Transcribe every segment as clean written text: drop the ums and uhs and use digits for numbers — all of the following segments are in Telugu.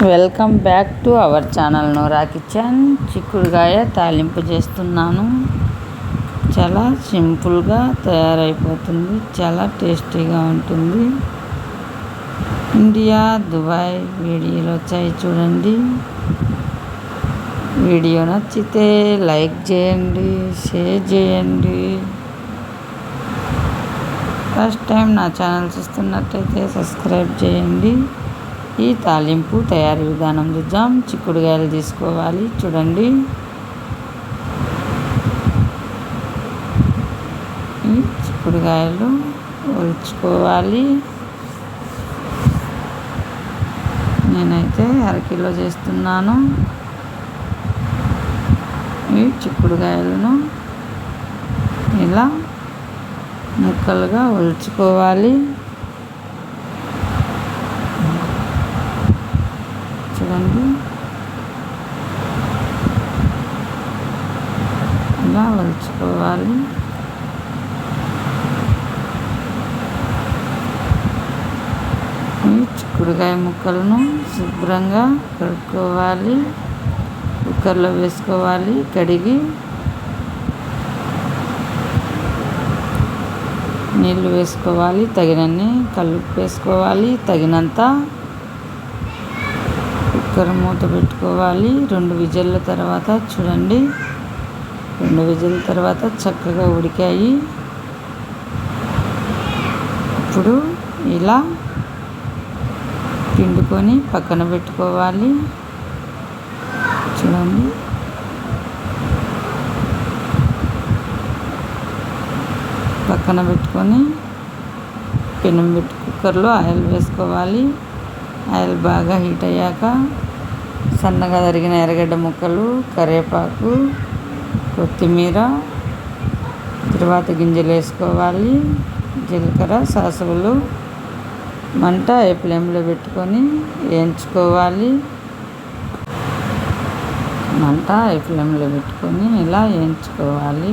Welcome back to our channel Nora kitchen. చిక్కుడుకాయ తాలింపు చేస్తున్నాను. చాలా సింపుల్గా తయారైపోతుంది, చాలా టేస్టీగా ఉంటుంది. ఇండియా దుబాయ్ వీడియోలు వచ్చాయి చూడండి. వీడియో నచ్చితే లైక్ చేయండి, షేర్ చేయండి. ఫస్ట్ టైం నా ఛానల్ చూస్తున్నట్టయితే సబ్స్క్రైబ్ చేయండి. ఈ తాలింపు తయారీ విధానం చూద్దాం. చిక్కుడుకాయలు తీసుకోవాలి చూడండి. ఈ చిక్కుడుకాయలు ఒలుచుకోవాలి. నేనైతే అరకిలో చేస్తున్నాను. ఈ చిక్కుడుకాయలను ఇలా ముక్కలుగా ఒలుచుకోవాలి. చూడండి, ఇలా ఒలుచుకోవాలి. ఈ చిక్కుడుకాయ ముక్కలను శుభ్రంగా కడుక్కోవాలి. కుక్కర్లో వేసుకోవాలి. కడిగి నీళ్ళు వేసుకోవాలి. తగినన్ని కలుపు వేసుకోవాలి. తగినంత కుక్కర్ మూత పెట్టుకోవాలి. 2 విజిల్ల తర్వాత చూడండి, 2 విజిల్ తర్వాత చక్కగా ఉడికాయి. ఇప్పుడు ఇలా పిండుకొని పక్కన పెట్టుకోవాలి. చూడండి, పక్కన పెట్టుకొని పెనం పెట్టి కుక్కర్లో ఆయిల్ వేసుకోవాలి. ఆయిల్ బాగా హీట్ అయ్యాక సన్నగా తరిగిన ఎర్రగడ్డ ముక్కలు, కరివేపాకు, కొత్తిమీర, తర్వాత గింజలు వేసుకోవాలి. జీలకర్ర, సాసులు. మంట ఏ ఫ్లేమ్లో పెట్టుకొని వేయించుకోవాలి. మంట ఏ ఫ్లేమ్లో పెట్టుకొని ఇలా వేయించుకోవాలి.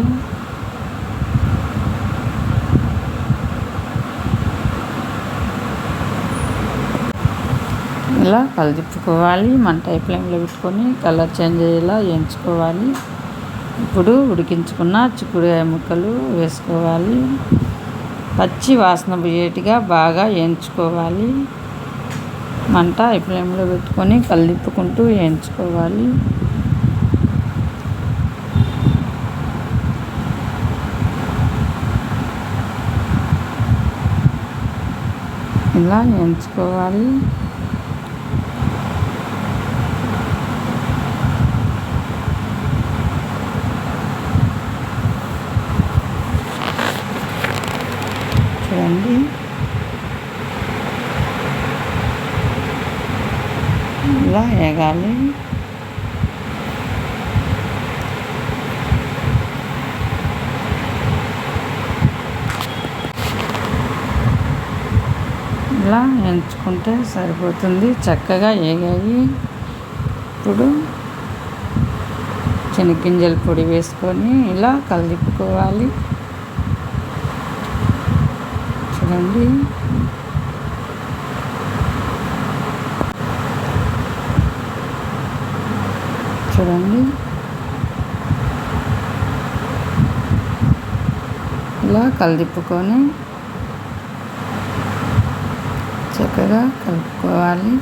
ఇలా కలిపుకోవాలి. మంట హై ఫ్లేమ్లో పెట్టుకొని కలర్ చేంజ్ అయ్యేలా వేయించుకోవాలి. ఇప్పుడు ఉడికించుకున్న చిక్కుడుకాయ ముక్కలు వేసుకోవాలి. పచ్చి వాసన పోయేట్టుగా బాగా వేయించుకోవాలి. మంట హై ఫ్లేమ్లో పెట్టుకొని కలిపుకుంటూ వేయించుకోవాలి. ఇలా వేయించుకోవాలి. చూడండి, ఇలా వేగాలి. ఇలా ఎంచుకుంటే సరిపోతుంది. చక్కగా వేగాయి. ఇప్పుడు శనగగింజల పొడి వేసుకొని ఇలా కలుపుకోవాలి. చూడండి, చూడండి, ఇలా కలిపుకొని చక్కగా కలుపుకోవాలి.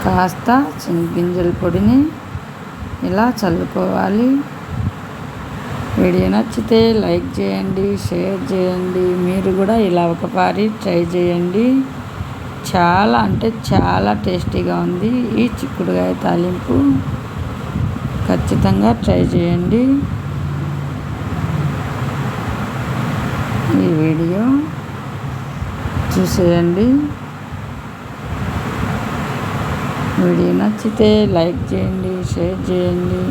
కాస్త శనగగింజల పొడిని ఇలా చల్లుకోవాలి. వీడియో నచ్చితే లైక్ చేయండి, షేర్ చేయండి. మీరు కూడా ఇలా ఒకసారి ట్రై చేయండి. చాలా అంటే చాలా టేస్టీగా ఉంది ఈ చిక్కుడుకాయ తాలింపు. ఖచ్చితంగా ట్రై చేయండి. ఈ వీడియో చూసేయండి. వీడియో నచ్చితే లైక్ చేయండి, షేర్ చేయండి.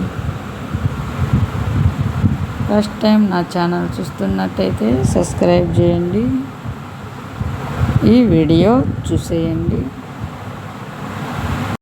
ఫస్ట్ టైం నా ఛానల్ చూస్తున్నట్టయితే సబ్స్క్రైబ్ చేయండి. ఈ వీడియో చూసేయండి.